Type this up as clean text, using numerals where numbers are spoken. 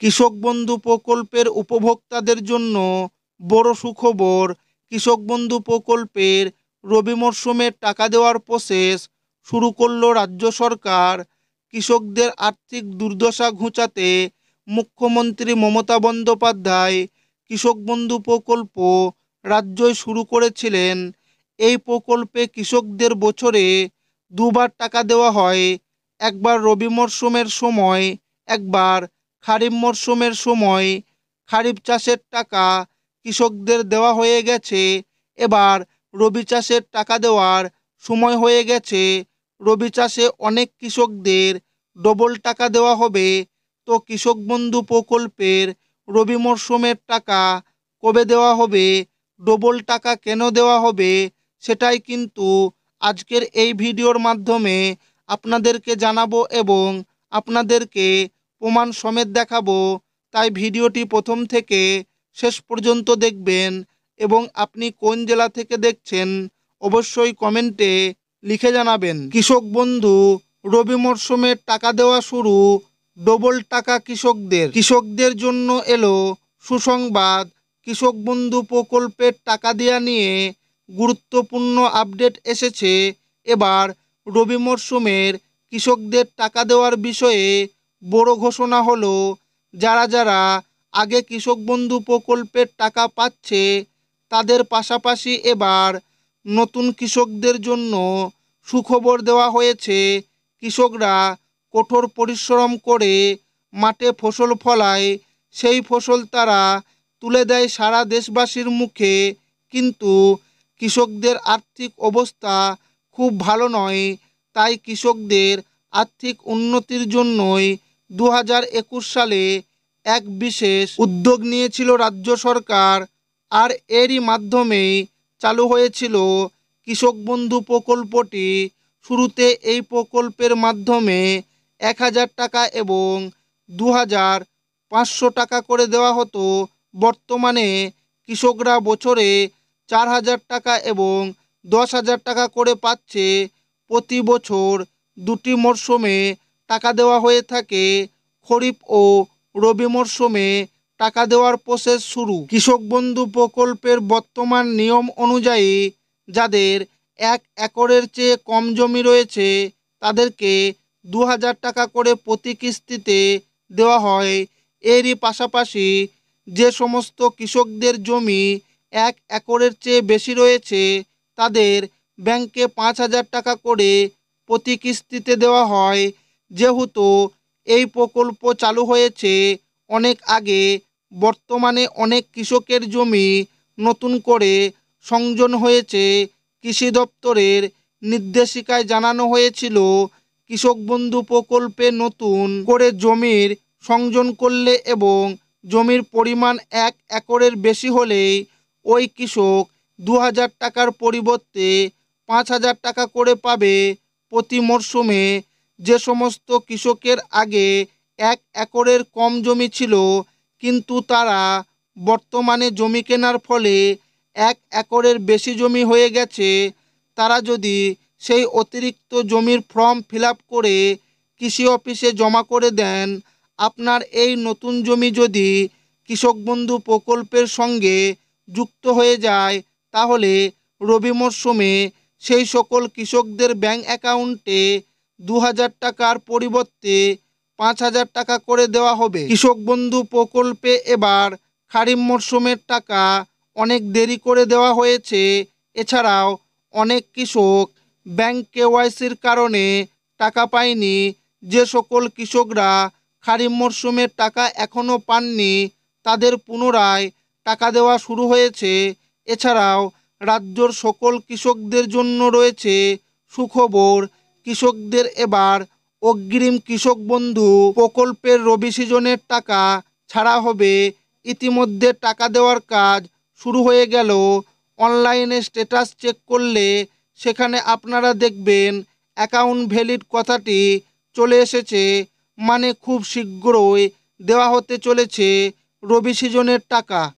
কৃষক বন্ধু প্রকল্পের উপভোক্তাদের জন্য বড় সুখবর। কৃষক বন্ধু প্রকল্পের রবি মরশুমে টাকা দেওয়ার প্রসেস শুরু করল রাজ্য সরকার। কৃষকদের আর্থিক দুর্দশা ঘুচাতে মুখ্যমন্ত্রী মমতা বন্দ্যোপাধ্যায় কৃষক বন্ধু প্রকল্প রাজ্যই শুরু করেছিলেন। এই প্রকল্পে কৃষকদের বছরে দুবার টাকা দেওয়া হয়, একবার রবি মরশুমের সময়, একবার খারিফ মরশুমের সময়। খারিফ চাষের টাকা কৃষকদের দেওয়া হয়ে গেছে, এবার রবি চাষের টাকা দেওয়ার সময় হয়ে গেছে। রবি চাষে অনেক কৃষকদের ডবল টাকা দেওয়া হবে। তো কৃষক বন্ধু প্রকল্পের রবি মরশুমের টাকা কবে দেওয়া হবে, ডবল টাকা কেন দেওয়া হবে, সেটাই কিন্তু আজকের এই ভিডিওর মাধ্যমে আপনাদেরকে জানাবো এবং আপনাদেরকে প্রমাণ সমেত দেখাবো। তাই ভিডিওটি প্রথম থেকে শেষ পর্যন্ত দেখবেন এবং আপনি কোন জেলা থেকে দেখছেন অবশ্যই কমেন্টে লিখে জানাবেন। কৃষক বন্ধু রবি মরশুমের টাকা দেওয়া শুরু, ডবল টাকা কৃষকদের জন্য এলো সুসংবাদ। কৃষক বন্ধু প্রকল্পের টাকা দেওয়া নিয়ে গুরুত্বপূর্ণ আপডেট এসেছে। এবার রবি মরশুমের কৃষকদের টাকা দেওয়ার বিষয়ে বড় ঘোষণা হলো। যারা যারা আগে কৃষক বন্ধু প্রকল্পের টাকা পাচ্ছে তাদের পাশাপাশি এবার নতুন কৃষকদের জন্য সুখবর দেওয়া হয়েছে। কৃষকরা কঠোর পরিশ্রম করে মাঠে ফসল ফলায়, সেই ফসল তারা তুলে দেয় সারা দেশবাসীর মুখে। কিন্তু কৃষকদের আর্থিক অবস্থা খুব ভালো নয়। তাই কৃষকদের আর্থিক উন্নতির জন্যই 2021 সালে এক বিশেষ উদ্যোগ নিয়েছিল রাজ্য সরকার, আর এরই মাধ্যমেই চালু হয়েছিল কৃষক বন্ধু প্রকল্পটি। শুরুতে এই প্রকল্পের মাধ্যমে 1000 টাকা এবং 2500 টাকা করে দেওয়া হতো। বর্তমানে কৃষকরা বছরে 4000 টাকা এবং 10,000 টাকা করে পাচ্ছে। প্রতি বছর দুটি মরশুমে টাকা দেওয়া হয়ে থাকে। খরিফ ও রবি মরশুমে টাকা দেওয়ার প্রসেস শুরু। কৃষক বন্ধু প্রকল্পের বর্তমান নিয়ম অনুযায়ী যাদের 1 একরের চেয়ে কম জমি রয়েছে তাদেরকে 2000 টাকা করে প্রতি কিস্তিতে দেওয়া হয়। এরই পাশাপাশি যে সমস্ত কৃষকদের জমি 1 একরের চেয়ে বেশি রয়েছে তাদের ব্যাংকে 5000 টাকা করে প্রতি কিস্তিতে দেওয়া হয়। যেহেতু এই প্রকল্প চালু হয়েছে অনেক আগে, বর্তমানে অনেক কৃষকের জমি নতুন করে সংযোজন হয়েছে। কৃষি দপ্তরের নির্দেশিকায় জানানো হয়েছিল কৃষক বন্ধু প্রকল্পে নতুন করে জমির সংযোজন করলে এবং জমির পরিমাণ 1 একরের বেশি হলেই ওই কৃষক 2000 টাকার পরিবর্তে 5000 টাকা করে পাবে প্রতি মরশুমে। যে সমস্ত কৃষকের আগে 1 একরের কম জমি ছিল কিন্তু তারা বর্তমানে জমি কেনার ফলে 1 একরের বেশি জমি হয়ে গেছে, তারা যদি সেই অতিরিক্ত জমির ফর্ম ফিল আপ করে কৃষি অফিসে জমা করে দেন, আপনার এই নতুন জমি যদি কৃষক বন্ধু প্রকল্পের সঙ্গে যুক্ত হয়ে যায় তাহলে রবি মরশুমে সেই সকল কৃষকদের ব্যাংক অ্যাকাউন্টে 2000 টাকার পরিবর্তে 5000 টাকা করে দেওয়া হবে। কৃষক বন্ধু প্রকল্পে এবার খারিফ মরশুমের টাকা অনেক দেরি করে দেওয়া হয়েছে। এছাড়াও অনেক কৃষক ব্যাংক কেওয়াইসির কারণে টাকা পায়নি। যে সকল কৃষকরা খারিফ মরশুমের টাকা এখনও পাননি তাদের পুনরায় টাকা দেওয়া শুরু হয়েছে। এছাড়াও রাজ্যর সকল কৃষকদের জন্য রয়েছে সুখবর। কৃষকদের এবার অগ্রিম কৃষক বন্ধু প্রকল্পের রবি সিজনের টাকা ছাড়া হবে। ইতিমধ্যে টাকা দেওয়ার কাজ শুরু হয়ে গেল। অনলাইনে স্ট্যাটাস চেক করলে সেখানে আপনারা দেখবেন অ্যাকাউন্ট ভ্যালিড কথাটি চলে এসেছে, মানে খুব শীঘ্রই দেওয়া হতে চলেছে রবি সিজনের টাকা।